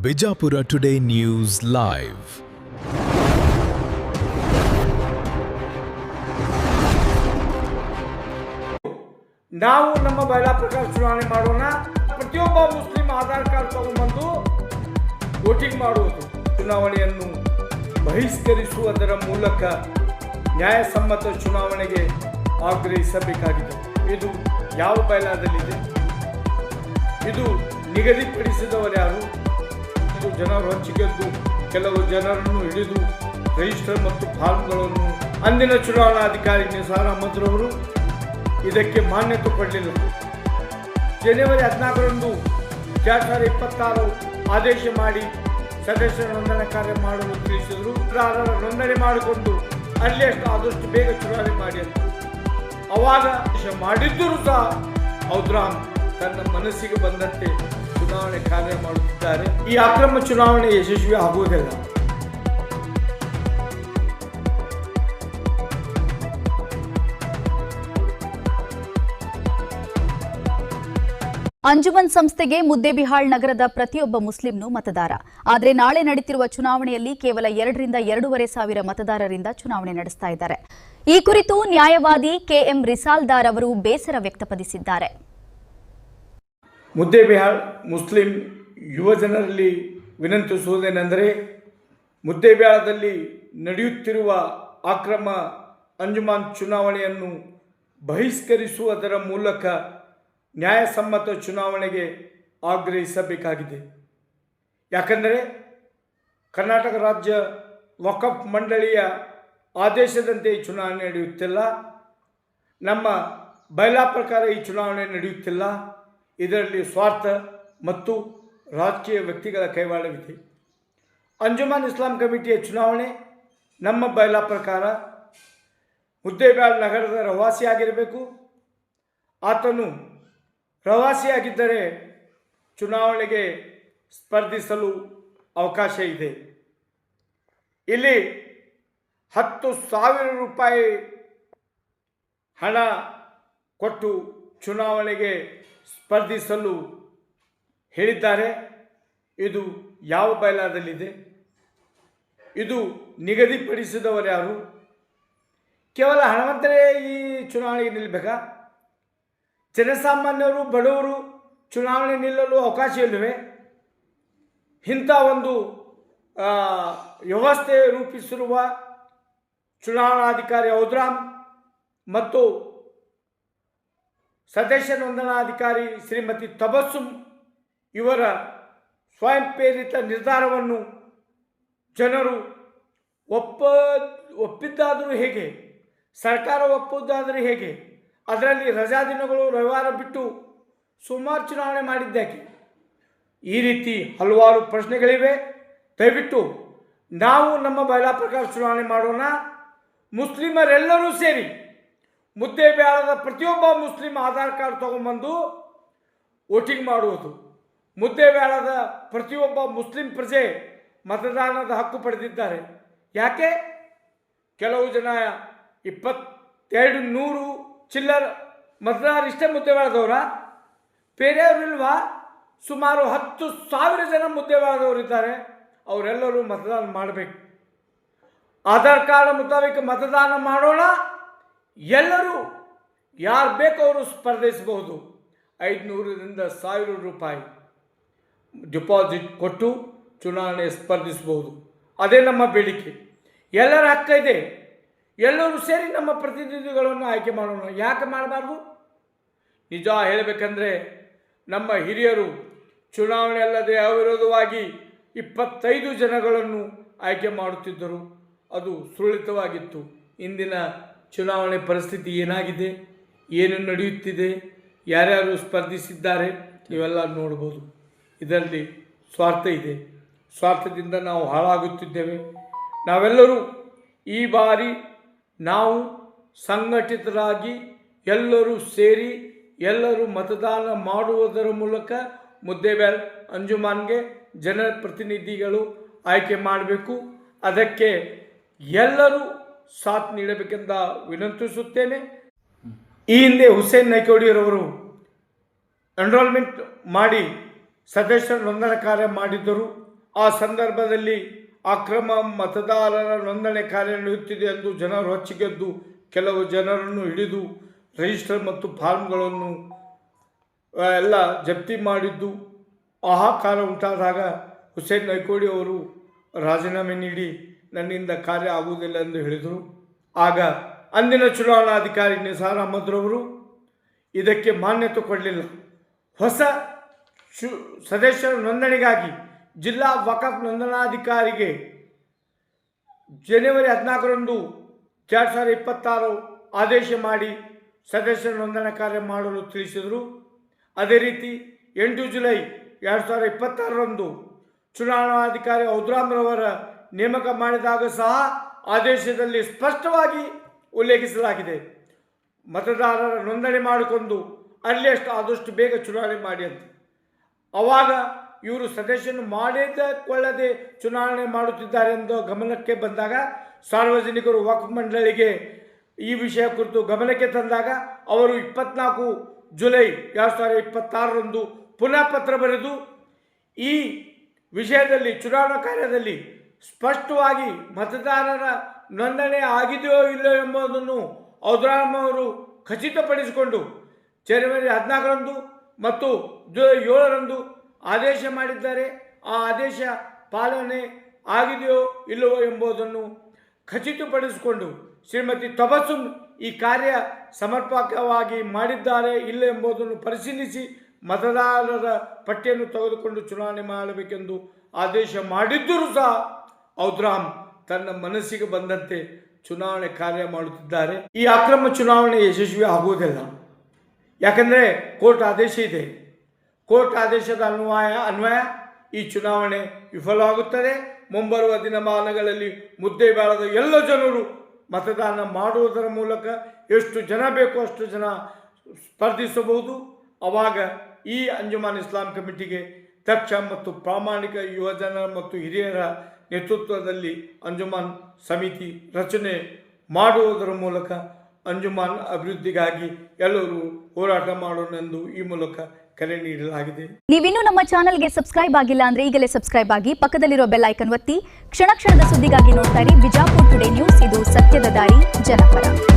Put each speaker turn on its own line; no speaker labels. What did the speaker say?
Bijapur today news live.
ನಾವು ನಮ್ಮ ಬಯಲಾ ಪ್ರಕಾರ ಚುನಾವಣೆ ಮಾಡೋಣ. ಪ್ರತಿಯೊಬ್ಬ ಮುಸ್ಲಿಂ ಆಧಾರ್ ಕಾರ್ಡ್ ತಗೊಂಡ್ಬಂದು ವೋಟಿಂಗ್ ಮಾಡುವುದು, ಚುನಾವಣೆಯನ್ನು ಬಹಿಷ್ಕರಿಸುವುದರ ಮೂಲಕ ನ್ಯಾಯಸಮ್ಮತ ಚುನಾವಣೆಗೆ ಆಗ್ರಹಿಸಬೇಕಾಗಿದೆ. ಇದು ಯಾವ ಬಯಲಾದಲ್ಲಿದೆ? ಇದು ನಿಗದಿಪಡಿಸಿದವರು ಯಾರು? ಇದು ಜನರು ಹಂಚಿಗೆದ್ದು ಕೆಲವು ಜನರನ್ನು ಹಿಡಿದು ರಿಜಿಸ್ಟರ್ ಮತ್ತು ಫಾರ್ಮ್ಗಳನ್ನು ಅಂದಿನ ಚುನಾವಣಾಧಿಕಾರಿ ನಿಸಾರ್ ಅಹಮದ್ ರವರು ಇದಕ್ಕೆ ಮಾನ್ಯತೆ ಕೊಡಲಿಲ್ಲ. ಜನವರಿ 14ರಂದು 2026 ಆದೇಶ ಮಾಡಿ ಸದಸ್ಯರ ನೋಂದಣಿ ಕಾರ್ಯ ಮಾಡಲು ತಿಳಿಸಿದರು. ನೋಂದಣಿ ಮಾಡಿಕೊಂಡು ಅಲ್ಲಿಯಷ್ಟು ಆದಷ್ಟು ಬೇಗ ಚುನಾವಣೆ ಮಾಡಿ ಅಂತ ಅವಾಗ ಮಾಡಿದ್ದರೂ ಸಹ ಔದ್ರಾಮ್ ತನ್ನ ಮನಸ್ಸಿಗೆ ಬಂದಂತೆ ಚುನಾವಣೆ ಕಾರ್ಯ ಮಾಡುತ್ತಿದ್ದಾರೆ. ಈ ಅಕ್ರಮ ಚುನಾವಣೆ ಯಶಸ್ವಿ ಆಗುವುದಿಲ್ಲ.
ಅಂಜುಮನ್ ಸಂಸ್ಥೆಗೆ ಮುದ್ದೇಬಿಹಾಳ್ ನಗರದ ಪ್ರತಿಯೊಬ್ಬ ಮುಸ್ಲಿಂನು ಮತದಾರ. ಆದರೆ ನಾಳೆ ನಡೆಯುತ್ತಿರುವ ಚುನಾವಣೆಯಲ್ಲಿ ಕೇವಲ 2ರಿಂದ 2.5 ಸಾವಿರ ಮತದಾರರಿಂದ ಚುನಾವಣೆ ನಡೆಸ್ತಾ ಇದ್ದಾರೆ. ಈ ಕುರಿತು ನ್ಯಾಯವಾದಿ ಕೆಎಂ ರಿಸಾಲ್ದಾರ್ ಅವರು ಬೇಸರ ವ್ಯಕ್ತಪಡಿಸಿದ್ದಾರೆ.
ಮುದ್ದೇಬಿಹಾಳ್ ಮುಸ್ಲಿಂ ಯುವ ಜನರಲ್ಲಿ ವಿನಂತಿಸುವುದೇನೆಂದರೆ, ಮುದ್ದೇಬಿಹಾಳದಲ್ಲಿ ನಡೆಯುತ್ತಿರುವ ಅಕ್ರಮ ಅಂಜುಮನ್ ಚುನಾವಣೆಯನ್ನು ಬಹಿಷ್ಕರಿಸುವುದರ ಮೂಲಕ ನ್ಯಾಯಸಮ್ಮತ ಚುನಾವಣೆಗೆ ಆಗ್ರಹಿಸಬೇಕಾಗಿದೆ. ಯಾಕಂದರೆ ಕರ್ನಾಟಕ ರಾಜ್ಯ ವಕಫ್ ಮಂಡಳಿಯ ಆದೇಶದಂತೆ ಈ ಚುನಾವಣೆ ನಡೆಯುತ್ತಿಲ್ಲ. ನಮ್ಮ ಬಯಲಾ ಪ್ರಕಾರ ಈ ಚುನಾವಣೆ ನಡೆಯುತ್ತಿಲ್ಲ. ಇದರಲ್ಲಿ ಸ್ವಾರ್ಥ ಮತ್ತು ರಾಜಕೀಯ ವ್ಯಕ್ತಿಗಳ ಕೈವಾಡವಿದೆ. ಅಂಜುಮನ್ ಇಸ್ಲಾಂ ಕಮಿಟಿಯ ಚುನಾವಣೆ ನಮ್ಮ ಬಯಲಾ ಪ್ರಕಾರ ಮುದ್ದೇಬಿಹಾಳ್ ನಗರದ ರವಾಸಿಯಾಗಿರಬೇಕು. ಆತನು ಪ್ರವಾಸಿಯಾಗಿದ್ದರೆ ಚುನಾವಣೆಗೆ ಸ್ಪರ್ಧಿಸಲು ಅವಕಾಶ ಇದೆ. ಇಲ್ಲಿ 10,000 ರೂಪಾಯಿ ಹಣ ಕೊಟ್ಟು ಚುನಾವಣೆಗೆ ಸ್ಪರ್ಧಿಸಲು ಹೇಳಿದ್ದಾರೆ. ಇದು ಯಾವ ಬಯಲಾದಲ್ಲಿದೆ? ಇದು ನಿಗದಿಪಡಿಸಿದವರು ಯಾರು? ಕೇವಲ ಹಣವಂತರೇ ಈ ಚುನಾವಣೆಗೆ ನಿಲ್ಲಬೇಕಾ? ಜನಸಾಮಾನ್ಯರು, ಬಡವರು ಚುನಾವಣೆ ನಿಲ್ಲಲು ಅವಕಾಶ ಇಲ್ಲವೇ? ಇಂಥ ಒಂದು ವ್ಯವಸ್ಥೆ ರೂಪಿಸಿರುವ ಚುನಾವಣಾಧಿಕಾರಿ ಔದ್ರಾಮ್ ಮತ್ತು ಸದಸ್ಯ ನೋಂದಣಾಧಿಕಾರಿ ಶ್ರೀಮತಿ ತಬಸ್ಸುಮ್ ಇವರ ಸ್ವಯಂ ಪ್ರೇರಿತ ನಿರ್ಧಾರವನ್ನು ಜನರು ಒಪ್ಪಿದ್ದಾದರೂ ಹೇಗೆ? ಸರ್ಕಾರ ಒಪ್ಪುವುದಾದರೂ ಹೇಗೆ? ಅದರಲ್ಲಿ ರಜಾ ದಿನಗಳು, ರವಿವಾರ ಬಿಟ್ಟು ಸೋಮವಾರ ಚುನಾವಣೆ ಮಾಡಿದ್ದಾಕೆ? ಈ ರೀತಿ ಹಲವಾರು ಪ್ರಶ್ನೆಗಳಿವೆ. ದಯವಿಟ್ಟು ನಾವು ನಮ್ಮ ಬಯಲಾ ಪ್ರಕಾರ ಚುನಾವಣೆ ಮಾಡೋಣ. ಮುಸ್ಲಿಮರೆಲ್ಲರೂ ಸೇರಿ ಮುದ್ದೇಬಿಹಾಳದ ಪ್ರತಿಯೊಬ್ಬ ಮುಸ್ಲಿಂ ಆಧಾರ್ ಕಾರ್ಡ್ ತಗೊಂಡ್ಬಂದು ವೋಟಿಂಗ್ ಮಾಡುವುದು. ಮುದ್ದೇಬಿಹಾಳದ ಪ್ರತಿಯೊಬ್ಬ ಮುಸ್ಲಿಂ ಪ್ರಜೆ ಮತದಾನದ ಹಕ್ಕು ಪಡೆದಿದ್ದಾರೆ. ಯಾಕೆ? ಕೆಲವು ಜನ 2,200 ಚಿಲ್ಲರ್ ಮತದಾರ ಇಷ್ಟೇ ಮುದ್ದೇಬಿಹಾಳದವರ, ಬೇರೆಯವರು ಇಲ್ವಾ? ಸುಮಾರು 10,000 ಜನ ಮುದ್ದೇಬಿಹಾಳದವರಿದ್ದಾರೆ. ಅವರೆಲ್ಲರೂ ಮತದಾನ ಮಾಡಬೇಕು. ಆಧಾರ್ ಕಾರ್ಡ್ ಮುತಾಬಿಕ ಮತದಾನ ಮಾಡೋಣ. ಎಲ್ಲರೂ ಯಾರು ಬೇಕೋ ಅವರು ಸ್ಪರ್ಧಿಸಬಹುದು. 500ರಿಂದ 1,000 ರೂಪಾಯಿ ಡಿಪಾಸಿಟ್ ಕೊಟ್ಟು ಚುನಾವಣೆ ಸ್ಪರ್ಧಿಸಬಹುದು. ಅದೇ ನಮ್ಮ ಬೇಡಿಕೆ. ಎಲ್ಲರ ಹಕ್ಕ ಇದೆ. ಎಲ್ಲರೂ ಸೇರಿ ನಮ್ಮ ಪ್ರತಿನಿಧಿಗಳನ್ನು ಆಯ್ಕೆ ಮಾಡೋಣ. ಯಾಕೆ ಮಾಡಬಾರ್ದು? ನಿಜ ಹೇಳಬೇಕಂದ್ರೆ ನಮ್ಮ ಹಿರಿಯರು ಚುನಾವಣೆ ಅಲ್ಲದೆ ಅವಿರೋಧವಾಗಿ 25 ಜನಗಳನ್ನು ಆಯ್ಕೆ ಮಾಡುತ್ತಿದ್ದರು. ಅದು ಸುರಳಿತವಾಗಿತ್ತು. ಇಂದಿನ ಚುನಾವಣೆ ಪರಿಸ್ಥಿತಿ ಏನಾಗಿದೆ, ಏನು ನಡೆಯುತ್ತಿದೆ, ಯಾರ್ಯಾರು ಸ್ಪರ್ಧಿಸಿದ್ದಾರೆ, ಇವೆಲ್ಲ ನೋಡ್ಬೋದು. ಇದರಲ್ಲಿ ಸ್ವಾರ್ಥ ಇದೆ. ಸ್ವಾರ್ಥದಿಂದ ನಾವು ಹಾಳಾಗುತ್ತಿದ್ದೇವೆ. ನಾವೆಲ್ಲರೂ ಈ ಬಾರಿ ನಾವು ಸಂಘಟಿತರಾಗಿ ಎಲ್ಲರೂ ಸೇರಿ ಎಲ್ಲರೂ ಮತದಾನ ಮಾಡುವುದರ ಮೂಲಕ ಮುದ್ದೇಬಿಹಾಳ್ ಅಂಜುಮನ್ಗೆ ಜನಪ್ರತಿನಿಧಿಗಳು ಆಯ್ಕೆ ಮಾಡಬೇಕು. ಅದಕ್ಕೆ ಎಲ್ಲರೂ ಸಾಥ್ ನೀಡಬೇಕೆಂದು ವಿನಂತಿಸುತ್ತೇನೆ. ಈ ಹಿಂದೆ ಹುಸೇನ್ ನೈಕೋಡಿಯರವರು ಎನ್ರೋಲ್ಮೆಂಟ್ ಮಾಡಿ ಸದಸ್ಯರ ನೋಂದಣಿ ಕಾರ್ಯ ಮಾಡಿದ್ದರು. ಆ ಸಂದರ್ಭದಲ್ಲಿ ಅಕ್ರಮ ಮತದಾರರ ನೋಂದಣಿ ಕಾರ್ಯ ನಡೆಯುತ್ತಿದೆ ಎಂದು ಜನರು ರೊಚ್ಚಿಗೆದ್ದು ಕೆಲವು ಜನರನ್ನು ಹಿಡಿದು ರಿಜಿಸ್ಟರ್ ಮತ್ತು ಫಾರ್ಮ್ಗಳನ್ನು ಎಲ್ಲ ಜಪ್ತಿ ಮಾಡಿದ್ದು ಹಾಹಾಕಾರ ಉಂಟಾದಾಗ ಹುಸೇನ್ ನೈಕೋಡಿ ಅವರು ರಾಜೀನಾಮೆ ನೀಡಿ ನನ್ನಿಂದ ಕಾರ್ಯ ಆಗುವುದಿಲ್ಲ ಎಂದು ಹೇಳಿದರು. ಆಗ ಅಂದಿನ ಚುನಾವಣಾಧಿಕಾರಿ ನಿಸಾರ್ ಅಹಮದ್ ರವರು ಇದಕ್ಕೆ ಮಾನ್ಯತೆ ಕೊಡಲಿಲ್ಲ. ಹೊಸ ಸದಸ್ಯರ ನೋಂದಣಿಗಾಗಿ ಜಿಲ್ಲಾ ವಕಫ್ ನೋಂದಣಾಧಿಕಾರಿಗೆ ಜನವರಿ 14ರಂದು 2026 ಆದೇಶ ಮಾಡಿ ಸದಸ್ಯರ ನೋಂದಣಿ ಕಾರ್ಯ ಮಾಡಲು ತಿಳಿಸಿದರು. ಅದೇ ರೀತಿ 8 ಜುಲೈ 2026ರಂದು ಚುನಾವಣಾಧಿಕಾರಿ ಔದ್ರಾಮ್ ರವರ ನೇಮಕ ಮಾಡಿದಾಗ ಸಹ ಆದೇಶದಲ್ಲಿ ಸ್ಪಷ್ಟವಾಗಿ ಉಲ್ಲೇಖಿಸಲಾಗಿದೆ, ಮತದಾರರ ನೋಂದಣಿ ಮಾಡಿಕೊಂಡು ಅಲ್ಲಿಯಷ್ಟು ಆದಷ್ಟು ಬೇಗ ಚುನಾವಣೆ ಮಾಡಿ ಅಂತ. ಆವಾಗ ಇವರು ಸದಸ್ಯನು ಮಾಡಿಕೊಳ್ಳದೆ ಚುನಾವಣೆ ಮಾಡುತ್ತಿದ್ದಾರೆ ಎಂದು ಗಮನಕ್ಕೆ ಬಂದಾಗ ಸಾರ್ವಜನಿಕರು ವಕ್ಫ್ ಮಂಡಳಿಗೆ ಈ ವಿಷಯ ಕುರಿತು ಗಮನಕ್ಕೆ ತಂದಾಗ ಅವರು 24 ಜುಲೈ 2026ರಂದು ಪುನಃ ಪತ್ರ ಬರೆದು ಈ ವಿಷಯದಲ್ಲಿ ಚುನಾವಣಾ ಕಾರ್ಯದಲ್ಲಿ ಸ್ಪಷ್ಟವಾಗಿ ಮತದಾರರ ನೋಂದಣಿ ಆಗಿದೆಯೋ ಇಲ್ಲೋ ಎಂಬುದನ್ನು ಔದ್ರಾಮ್ ಅವರು ಖಚಿತಪಡಿಸಿಕೊಂಡು ಜನವರಿ 14ರಂದು ಮತ್ತು ಜುಲೈ 7ರಂದು ಆದೇಶ ಮಾಡಿದ್ದಾರೆ. ಆ ಆದೇಶ ಪಾಲನೆ ಆಗಿದೆಯೋ ಇಲ್ಲವೋ ಎಂಬುದನ್ನು ಖಚಿತಪಡಿಸಿಕೊಂಡು ಶ್ರೀಮತಿ ತಬಸ್ಸುಮ್ ಈ ಕಾರ್ಯ ಸಮರ್ಪಕವಾಗಿ ಮಾಡಿದ್ದಾರೆ ಇಲ್ಲ ಎಂಬುದನ್ನು ಪರಿಶೀಲಿಸಿ ಮತದಾರರ ಪಟ್ಟಿಯನ್ನು ತೆಗೆದುಕೊಂಡು ಚುನಾವಣೆ ಮಾಡಬೇಕೆಂದು ಆದೇಶ ಮಾಡಿದ್ದರೂ ಸಹ ಔದ್ರಾಮ್ ತನ್ನ ಮನಸ್ಸಿಗೆ ಬಂದಂತೆ ಚುನಾವಣೆ ಕಾರ್ಯ ಮಾಡುತ್ತಿದ್ದಾರೆ. ಈ ಅಕ್ರಮ ಚುನಾವಣೆ ಯಶಸ್ವಿ ಆಗುವುದಿಲ್ಲ. ಯಾಕಂದರೆ ಕೋರ್ಟ್ ಆದೇಶ ಇದೆ. ಕೋರ್ಟ್ ಆದೇಶದ ಅನ್ವಯ ಈ ಚುನಾವಣೆ ವಿಫಲವಾಗುತ್ತದೆ. ಮುಂಬರುವ ದಿನಮಾನಗಳಲ್ಲಿ ಮುದ್ದೆಬೇಳದ ಎಲ್ಲ ಜನರು ಮತದಾನ ಮಾಡುವುದರ ಮೂಲಕ ಎಷ್ಟು ಜನ ಬೇಕೋ ಅಷ್ಟು ಜನ ಸ್ಪರ್ಧಿಸಬಹುದು. ಆವಾಗ ಈ ಅಂಜುಮಾನ್ ಇಸ್ಲಾಂ ಕಮಿಟಿಗೆ ದಕ್ಷ ಮತ್ತು ಪ್ರಾಮಾಣಿಕ ಯುವಜನರ ಮತ್ತು ಹಿರಿಯರ ನೇತೃತ್ವದಲ್ಲಿ ಅಂಜುಮಾನ್ ಸಮಿತಿ ರಚನೆ ಮಾಡುವುದರ ಮೂಲಕ ಅಂಜುಮಾನ್ ಅಭಿವೃದ್ಧಿಗಾಗಿ ಎಲ್ಲರೂ ಹೋರಾಟ ಮಾಡೋಣೆಂದು ಈ ಮೂಲಕ ಕರೆ ನೀಡಲಾಗಿದೆ.
ನೀವಿನ್ನೂ ನಮ್ಮ ಚಾನೆಲ್ಗೆ ಸಬ್ಸ್ಕ್ರೈಬ್ ಆಗಿಲ್ಲ ಅಂದ್ರೆ ಈಗಲೇ ಸಬ್ಸ್ಕ್ರೈಬ್ ಆಗಿ ಪಕ್ಕದಲ್ಲಿರೋ ಬೆಲ್ ಐಕನ್ ಒತ್ತಿ ಕ್ಷಣ ಕ್ಷಣದ ಸುದ್ದಿಗಾಗಿ ನೋಡ್ತಾ ಇರಿ ವಿಜಾಪುರ ಟುಡೇ ನ್ಯೂಸ್. ಇದು ಸತ್ಯದ ದಾರಿ, ಜನಪರ.